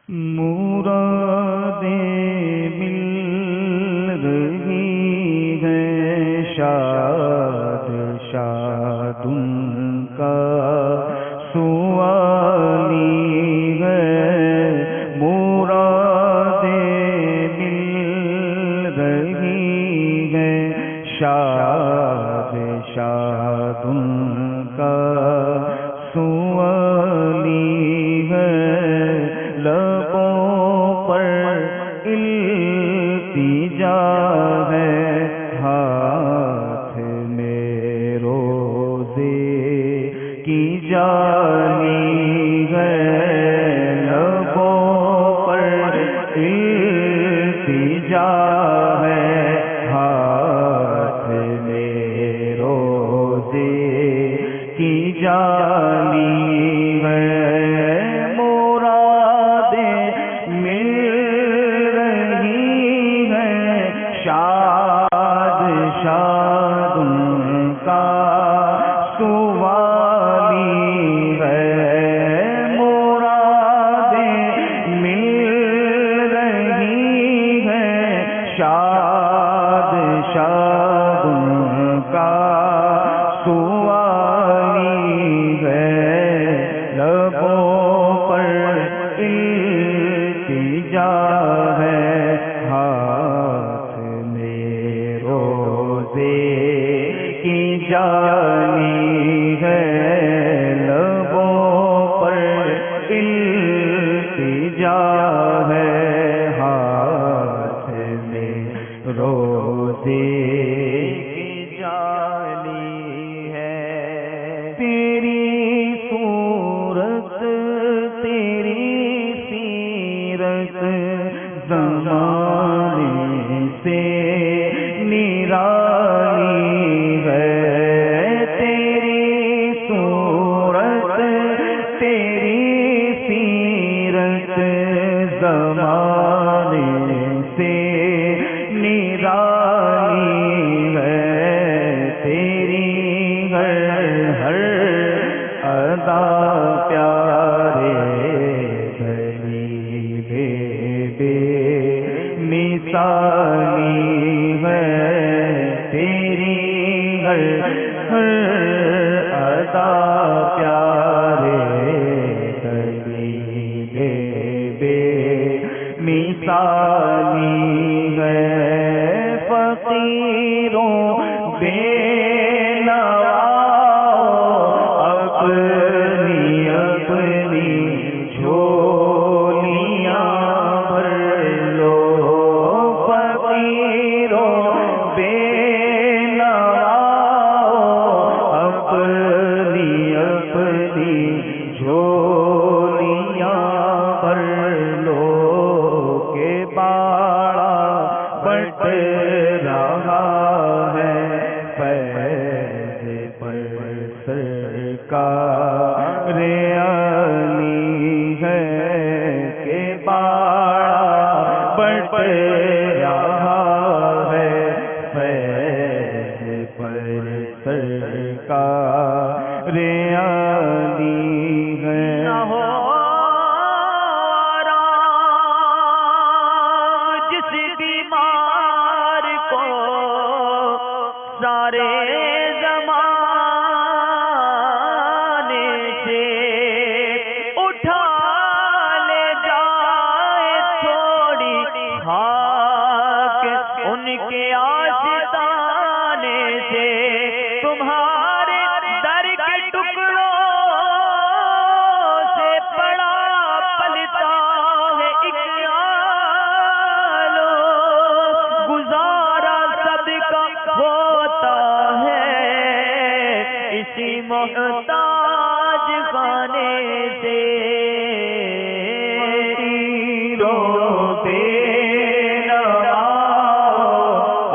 مرادیں مل رہی ہیں، شاد شاد ان کا سوالی ہے، مرادیں مل رہی ہیں، شاد شاد ان کا سوالی ہے، لبوں پر التجا ہے، ہاتھ میں روزے کی جالی ہے، لبوں پر التجا ہے، ہاتھ میں روزے کی جالی ہے، شاد شاد ان کا سوالی ہے، مرادیں مل رہی ہیں، شاد شاد ان کا سوالی ہے، لبوں پر التجا ہے، ہاتھ میں روزے کی جالی ہے، لبوں پر التجا ہے، ہاتھ میں روزے کی جالی ہے، تیری صورت تیری سیرت زمانے سے نرالی ہے، تیری صورت تیری سیرت زمانے سے نرالی ہے، تیری ہر ادا پیارے بھلی بے مثالی ہے، تیری ہر ادا پیارے بھلی بے مثالی ہے، فقیروں بے اپنی اپنی جھولیاں بھر لو، فقیروں بے اپنی اپنی جھولیاں بھر لو، کہ باڑا بٹ رہا ہے فیض پر سرکار علی ہے، کہ باڑا بٹ رہا ہے فیض پر سرکار علی ہے، نہ ہو جس بیمار کو سارے ان کے آستانے سے تمہارے در کے ٹکڑوں سے پڑا پلتا ہے ایک آلو، گزارا سب کا ہوتا ہے اسی محتاج خانے سے،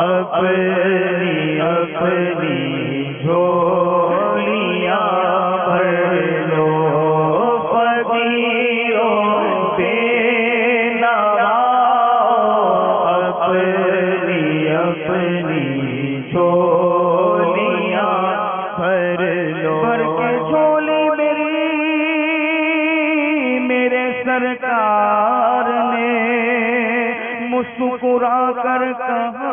اپنی اپنی جھولیاں بھر لو، فقیروں بے اپنی اپنی جھولیاں بھر لو، بھر کے جھولی میری میرے سرکار مسکرا کر کہا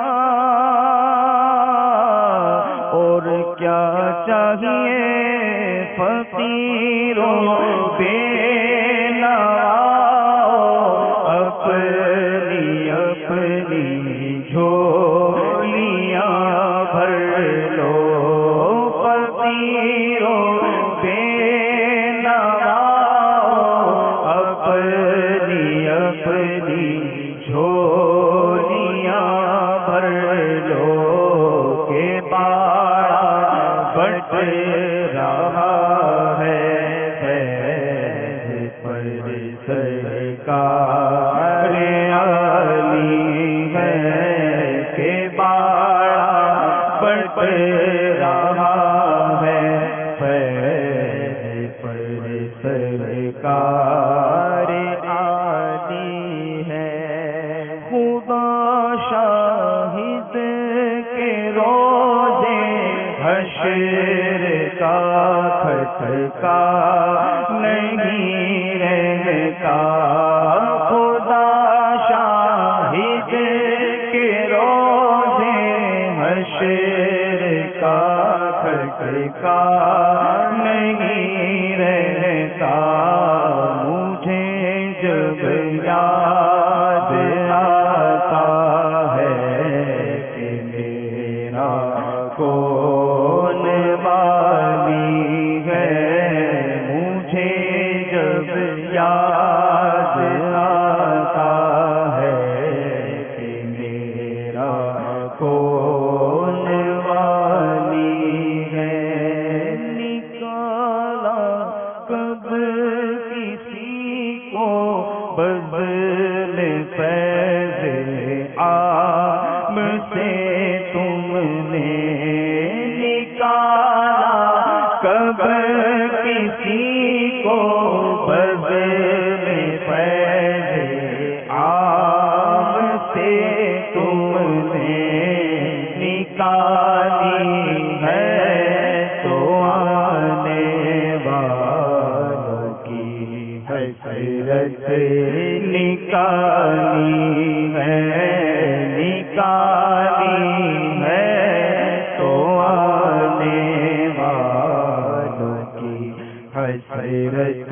اور کیا چاہیے فقیروں بے اپنی اپنی جھولیاں بھر لو فقیروں بے نواؤ اپنی اپنی جھولیاں بھر لو کہ باڑا بٹ رہا ہے پر سرکار علی ہے کہ باڑا بٹ رہا ہے پر سرکار علی ہے خدا شاہد کے روزے حشر کا کھٹکا نہیں رہتا خدا شاہد کے روزے حشر کا کھٹکا نہیں رہتا مجھے جب یاد آتا ہے کہ میرا کون والی ہے مجھے جب یاد آتا ہے کہ میرا کون والی ہے نکالا کب کسی کو بذل فیض عام سے تم نے نکالا کب کسی کو بذل فیض عام سے تم نے نکالی ہے تو آنے والوں کی حسرت نکالی ہے تو آنے والوں کی حسرت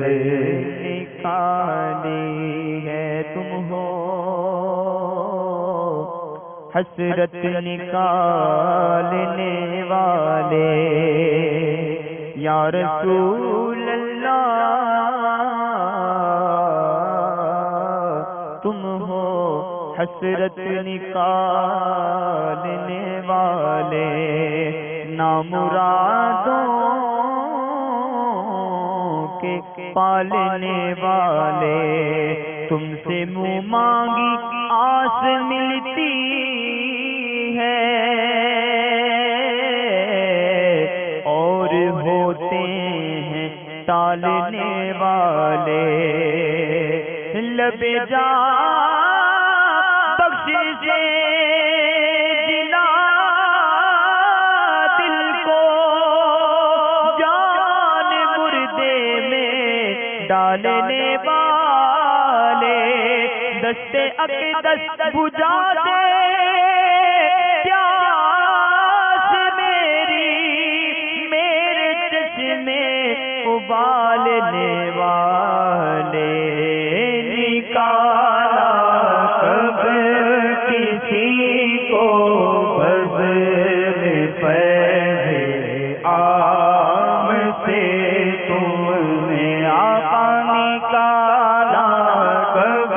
نکالی ہے تم ہو حسرت نکالنے والے یا رسول اللہ تم ہو حسرت نکالنے والے نامرادوں کے پالنے والے تم سے منہ مانگی آس ملتی ہے اور ہوتے ہیں ٹالنے والے لب جا بخشش جلا دل کو جان مردے میں ڈالنے والے دستے اقدس بجھا دے پیاس میری میرے چشمے ابالنے والے نکالا کب کسی کو بذل فیض عام سے تم نے آقا نکالا کب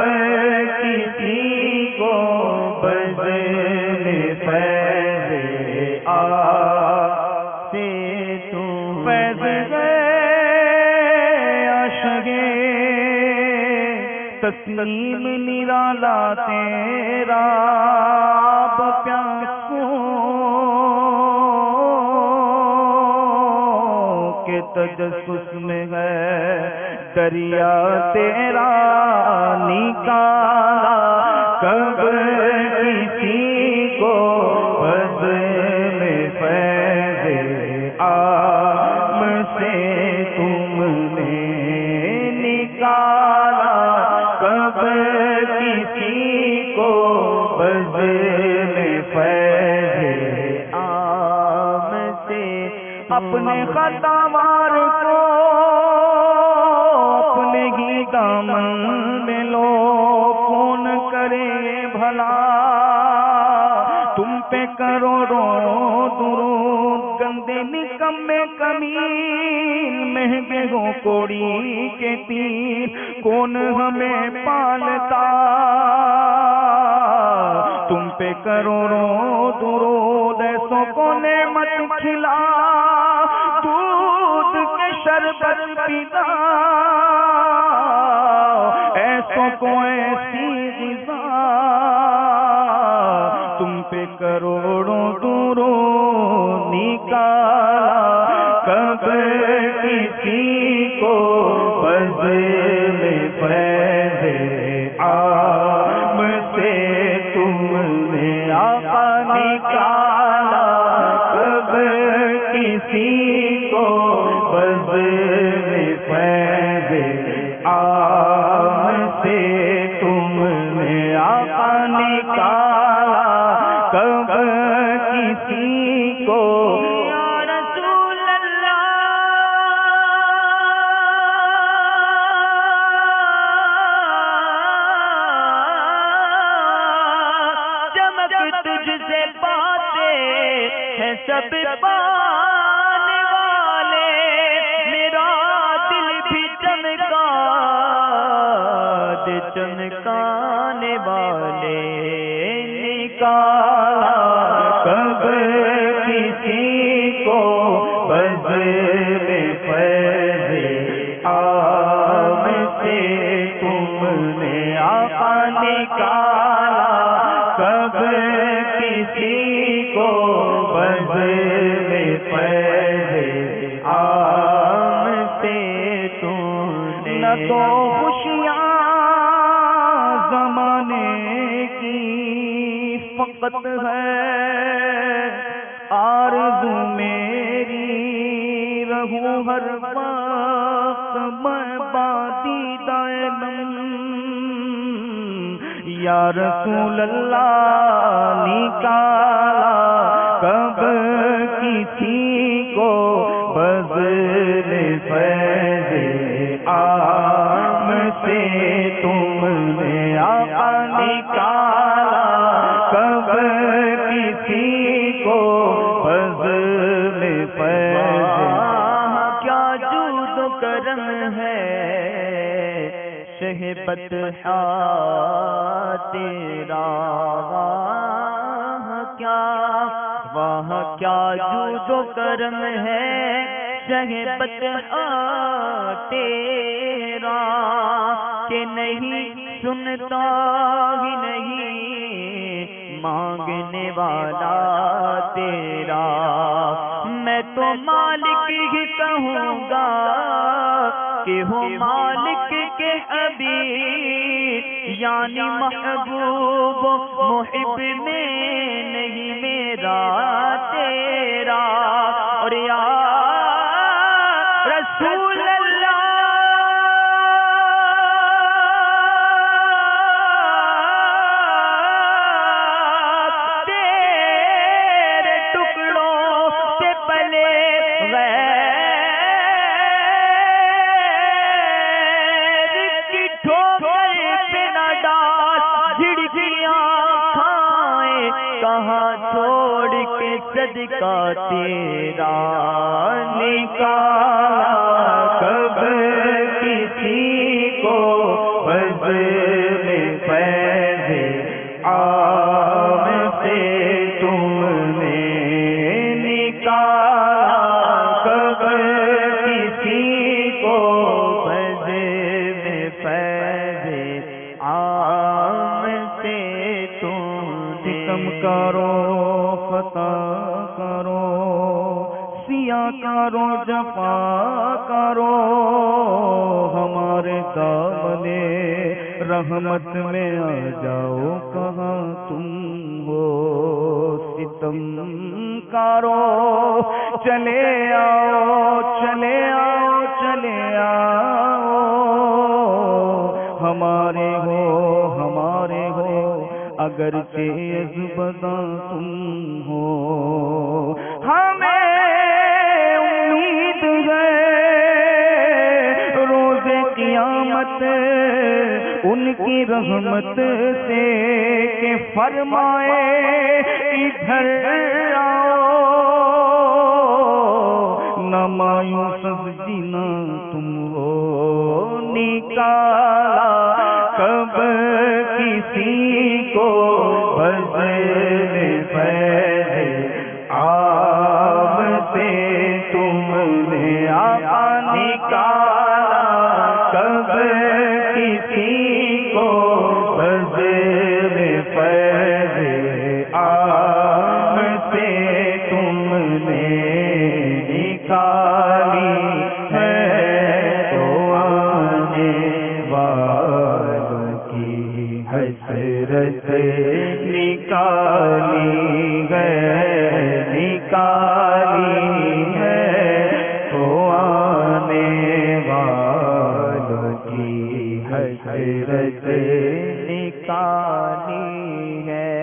کسی کو بذل فیض عام سے تم فیض تسلیم نرالا تیرا پیاسوں کے تجسس میں ہے دریا تیرا نکالا کب کسی کو بذل فیض عام سے تم نے نکالا کب کسی کو فضل فیض عام سے اپنے خطاوار کو اپنے ہی دامن میں لو، کون کرے بھلا تم پہ کروڑوں درود، گندے نکمے کمین مہنگے ہو کوڑی کے تیر، کون ہمیں پالتا تم پہ کروڑوں درود، ایسوں کو نعمت کھلا دودھ کے شربت پیتا، ایسوں کو ایسی غذا تم پہ کروڑوں درود نکالا، کب کسی کو فضل فیض عام سے تم نے آقا نکالا، کب کسی کو فضل فیض عام سے تم نے آقا نکالا، کب کسی کو تجھ سے پاتے ہیں سب پانے والے، میرا دل بھی چمکا دے چمکانے والے، نکالا کب کسی کو فضل فیض عام سے تم نے آقا نکالا، کب کسی کو فضل فیض عام سے تم نے، نہ تو خوشیاں زمانے کی فقط ہے آرزو میری، رہوں ہر وقت میں بادیدہ یا رسول اللہ، نکالا کب کسی کو فضل فیض عام سے تم نے آقا نکالا، کب کسی کو فضل فیض، کیا جود و کرم ہے شہ بطحا تیرا، واہ کیا جود و کرم ہے شہ بطحا تیرا، کہ نہیں سنتا ہی نہیں مانگنے والا تیرا، میں تو مالک ہی کہوں گا کہ ہو مالک کے حبیب، یعنی محبوب محب میں نہیں میرا تیرا، اور یا رسول اللہ تیرے ٹکڑوں سے پلے کہاں چھوڑ کے صدقہ تیرا، نکالا کب کسی کو فضل فیض عام سے تم نے نکالا، کب کسی کو فضل فیض عام سے تم نے، کم کرو خطا کرو سیاہ کرو جفا کرو، ہمارے دامنے رحمت میں آ جاؤ، کہاں تم ہو ستم کارو، چلے آؤ چلے آؤ چلے آؤ، ہمارے ہو اگرچہ ازبداں تم ہو، ہمیں امید ہے روز قیامت ان کی رحمت سے کہ فرمائے ادھر آؤ، نہ مایوس جینا تم ہو نکالا کب کسی کو بزم فیض عام سے تم نے آقا نکالا کب کسی کو بزم فیض عام سے تم نے نکالی ہے، تو آنے والوں کی حسرت نکالی ہے، نکالی ہے، تو آنے والوں کی حسرت نکالی ہے،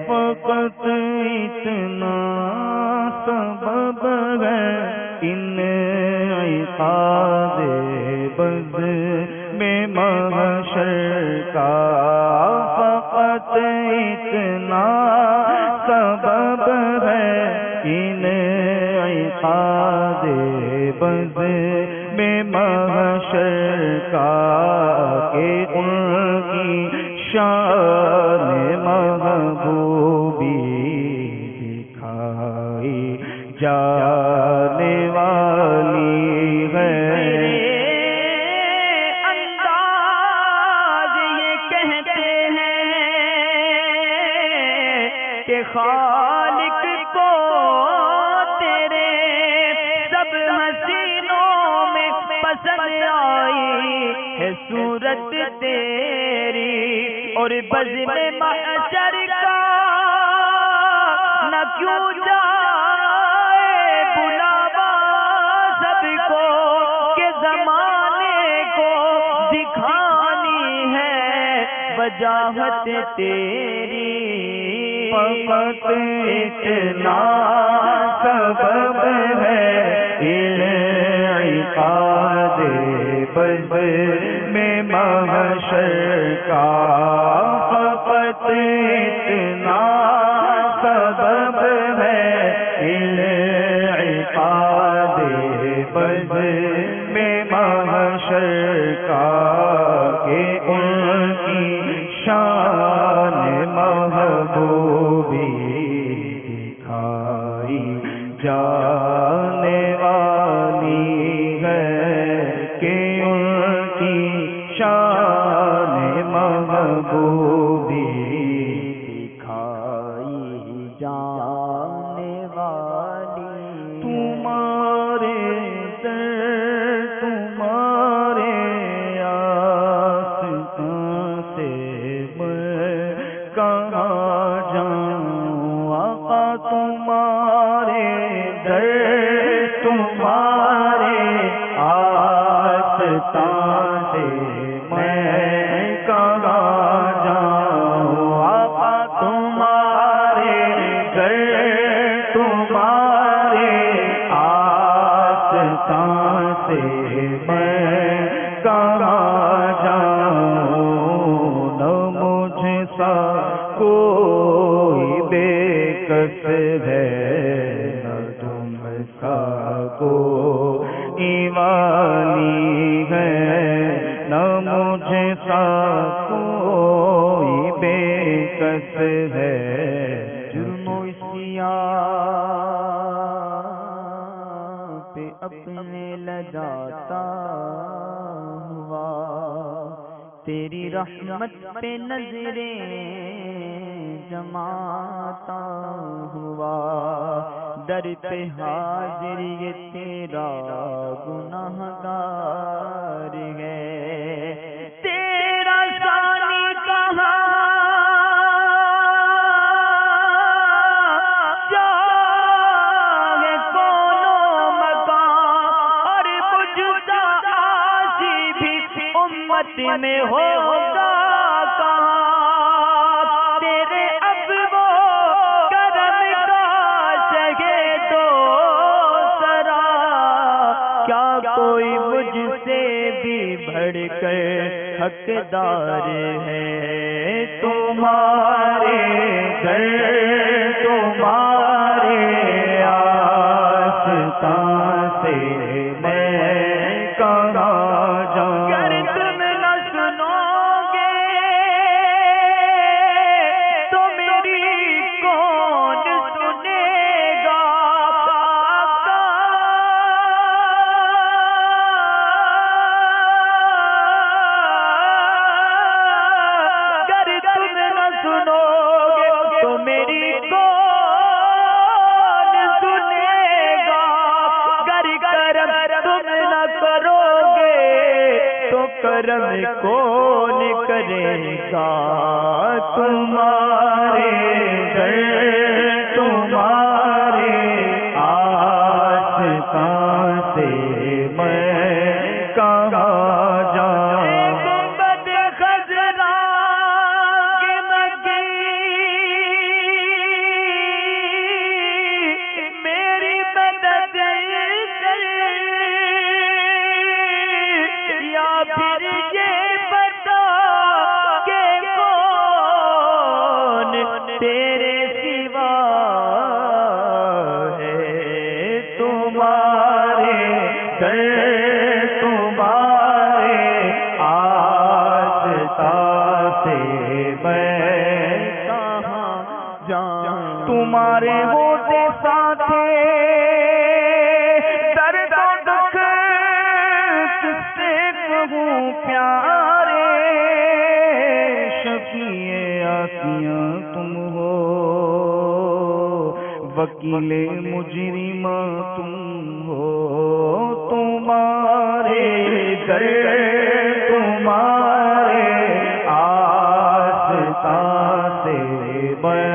فقط اتنا سبب ہے ان عقاد بز میں محشر کا، فقط اتنا سبب ہے ان عقاد بز میں محشر کا کہ ان کی شان محبوبی دکھائی جانے والی ہے، انداز یہ کہتے ہیں کہ خالق کو تیرے سب حسینوں میں پسند آئی ہے صورت تیری، اور بزم محشر کا نہ کیوں جائے بلاوا سب کو کہ زمانے کو دکھانی ہے وجاہت تیری، فقط اتنا سبب ہے ان عقاد بز میں محشر کا، فقط اتنا سبب ہے ان عقاد بز میں محشر کا کہ ان کی شان محبوبی دکھائی جانے والی ہے، کہ ان کی شان محبوبی دکھائی جانے والی، تمہارے در تمہارے آستان سے میں کہاں جاؤں آقا، تمہارے در تمہارے آستان سے میں کہاں جاؤں آقا، تمہارے در تمہارے آستان سے میں کہاں جاؤں، نہ مجھ سا کوئی بے کس ہے، نہ تم سا کوئی والی ہے، نہ مجھ سا کوئی بے کس ہے، جرم و عصیان پہ اپنے لجاتا ہوا، تیری رحمت پہ نظریں جماتا ہوا، در پہ حاضر یہ تیرا گناہگار ہے، تیرا ثانی کہاں جاگے کونوں مکان، اور مجھتا آسی بھی امت میں ہوگا کہاں، کر حقدار ہے تمہارے گھر تمہارے آستان سے میں کہاں جاؤں گر تم نہ سنو گے تو میری کون سنے گا گر تم نہ سنو گے تو میری کون سنے گا گر کرم تم نہ کرو گے تو کرم کون کرے گا تمہارے گھر تمہارے آستان سے میں کہاں جاؤں گنبد خضرا کی مکی میری مدد کر یا پھر یہ بتا کہ کون تیرے سوا ہے تمہارے گھر تمہارے آستان سے میں کہاں جاؤں تمہارے ہوتے ساتھے درد و دکھ کس سے کہوں پیارے شفیع آسیاں تم ہو وکیل مجرمہ تم ہو تمہارے گھر تمہارے آستان سے میں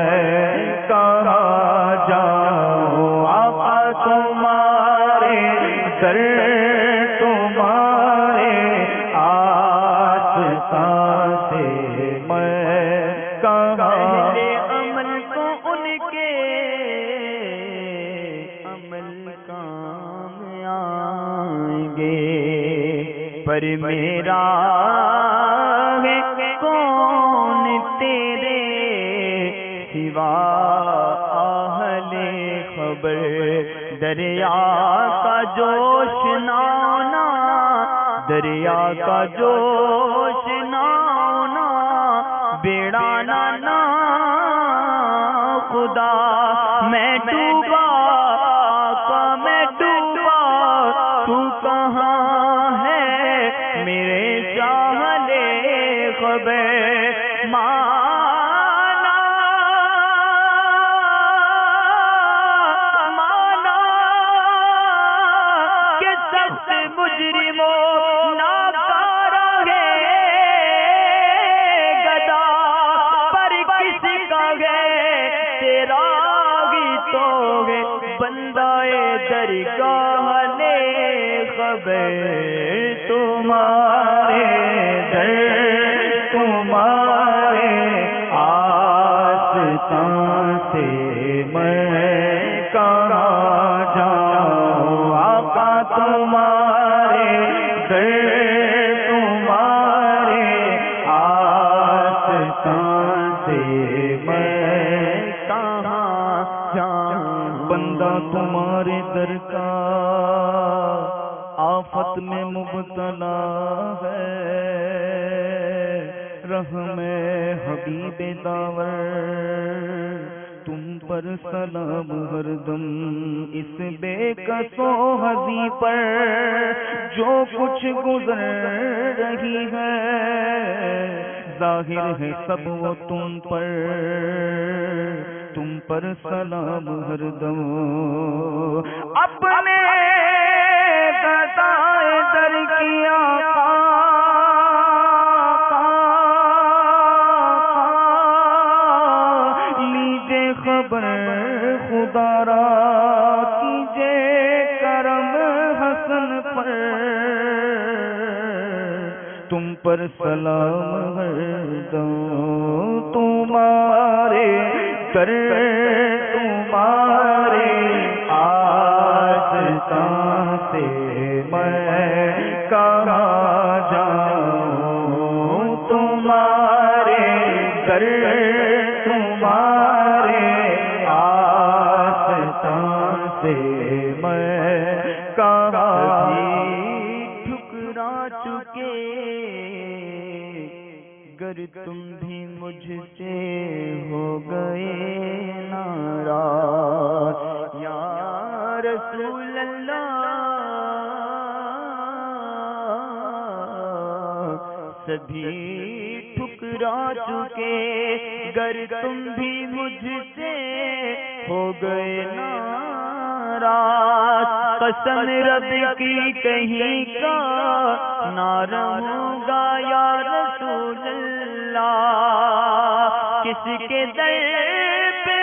کہاں جاؤں آقا تمہارے گھر تمہارے آستان سے میں کہاں عمل کو ان کے عمل کام آئیں گے پر میرا ہے کون تیرے سوا اہل خبر دریا کا جوش نانا دریا کا جوش نانا بیڑا نانا خدا میں ڈوبا آقا میں ڈوبا تو کہاں ہے میرے چاہلے خبر مانا مانا کہ سخت مجرموں ناکارہ ہے گدا پر کسی کا ہے تیرا ہی تو ہے بندہ درگاہ لے خبر تمہارے در تمہارے آستان سے میں کہاں جاؤں آقا تمہارے در تمہارے آستان سے میں کہاں جاؤں بندہ تمہارے در کا آفت میں مبتلا ہے رحم حبیب داور تم پر سلام ہر دم اس بے کسو ہزی پر جو کچھ گزر رہی ہے ظاہر ہے سب وہ تم پر سلام ہر دم اپنے گدائے در کی آقا لیجے خبر خدا را کیجے کرم حسن پر تم پر سلام ہر دم تمہارے در تمہارے آستان سے میں کہاں جاؤں تمہارے در تمہارے آستان سے میں کبھی ٹھکرا چکے، گر تم بھی مجھ سے ہو گئے ناراض یا رسول اللہ، سبھی ٹھکرا چکے، گر تم بھی مجھ سے ہو گئے ناراض، قسم رب کی کہیں کا نہ رہوں گا یا رسول اللہ، کس کے در پہ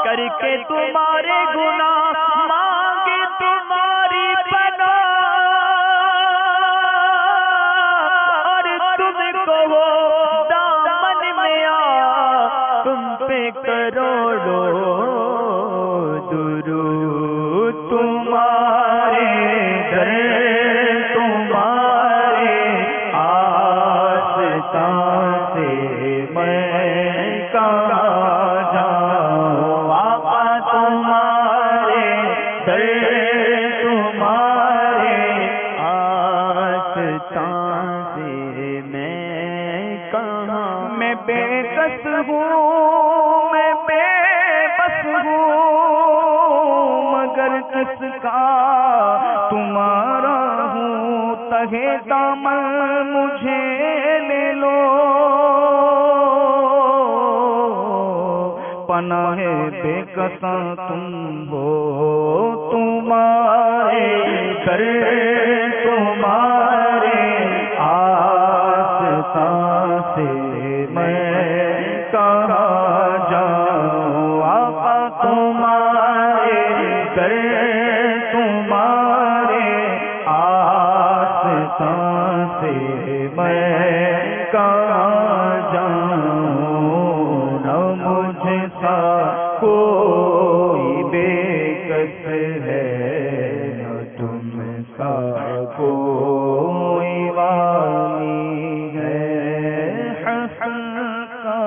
کر کے تمہارے گناہ مانگے تمہاری پناہ، اور تم کو وہ دامن میں آ تم پہ کروڑوں درود، تمہارے در تمہارے آستان سے میں کہاں جاؤں، آقا تمہارے در تمہارے آستان سے میں کہاں، میں بے کس ہوں، میں بے بس ہوں، مگر کس کا تمہارا ہوں، تہے دامن مجھے لے لو، پناہ بے کساں تم ہو، تمہارے در تمہارے آستان سے میں کہاں جاؤں، آقا تمہارے در تمہارے آستان سے میں کہاں جاؤں، نہ مجھ سا کوئی بے کس ہے، نہ تم سا کوئی والی ہے، حسن کا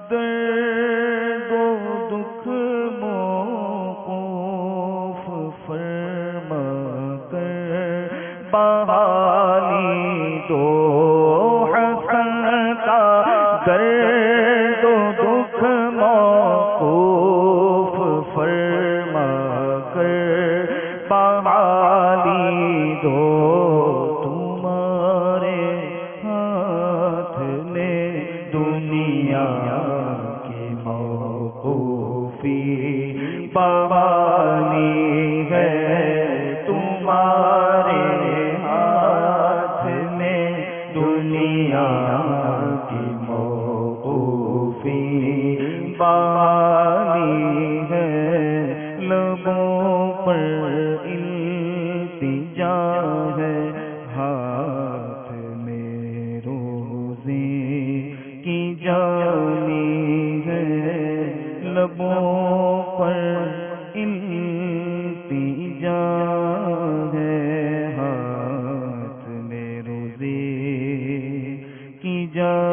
درد و دکھ موقوف فرما کر بحالی دو، حسن کا درد و دکھ موقوف فرما کر بحالی دو، تمہارے ہاتھ میں دنیا کی موقوفی بحالی ہے، تمہارے ہاتھ میں دنیا کی موقوفی بحالی ہے، لبوں پر التجا ہے، ہاتھ میں روزی کی جانی ہے، لبوں پر التجا ہے، ہاتھ میں روزی کی جانی